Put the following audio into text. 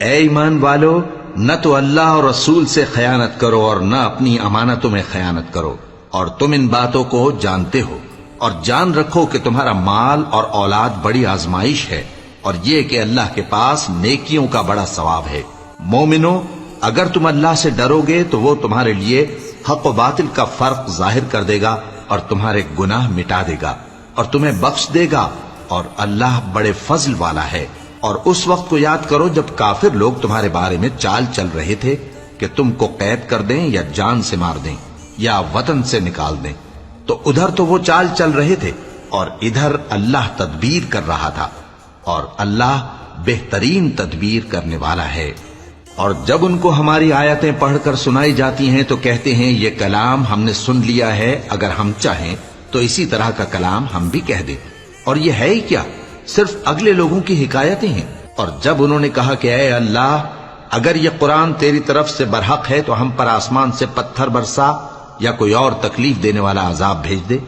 اے ایمان والو، نہ تو اللہ اور رسول سے خیانت کرو اور نہ اپنی امانتوں میں خیانت کرو، اور تم ان باتوں کو جانتے ہو، اور جان رکھو کہ تمہارا مال اور اولاد بڑی آزمائش ہے، اور یہ کہ اللہ کے پاس نیکیوں کا بڑا ثواب ہے۔ مومنو، اگر تم اللہ سے ڈرو گے تو وہ تمہارے لیے حق و باطل کا فرق ظاہر کر دے گا اور تمہارے گناہ مٹا دے گا اور تمہیں بخش دے گا، اور اللہ بڑے فضل والا ہے۔ اور اس وقت کو یاد کرو جب کافر لوگ تمہارے بارے میں چال چل رہے تھے کہ تم کو قید کر دیں یا جان سے مار دیں یا وطن سے نکال دیں، تو ادھر تو وہ چال چل رہے تھے اور ادھر اللہ تدبیر کر رہا تھا، اور اللہ بہترین تدبیر کرنے والا ہے۔ اور جب ان کو ہماری آیتیں پڑھ کر سنائی جاتی ہیں تو کہتے ہیں یہ کلام ہم نے سن لیا ہے، اگر ہم چاہیں تو اسی طرح کا کلام ہم بھی کہہ دیں، اور یہ ہے ہی کیا، صرف اگلے لوگوں کی حکایتیں ہیں۔ اور جب انہوں نے کہا کہ اے اللہ، اگر یہ قرآن تیری طرف سے برحق ہے تو ہم پر آسمان سے پتھر برسا یا کوئی اور تکلیف دینے والا عذاب بھیج دے،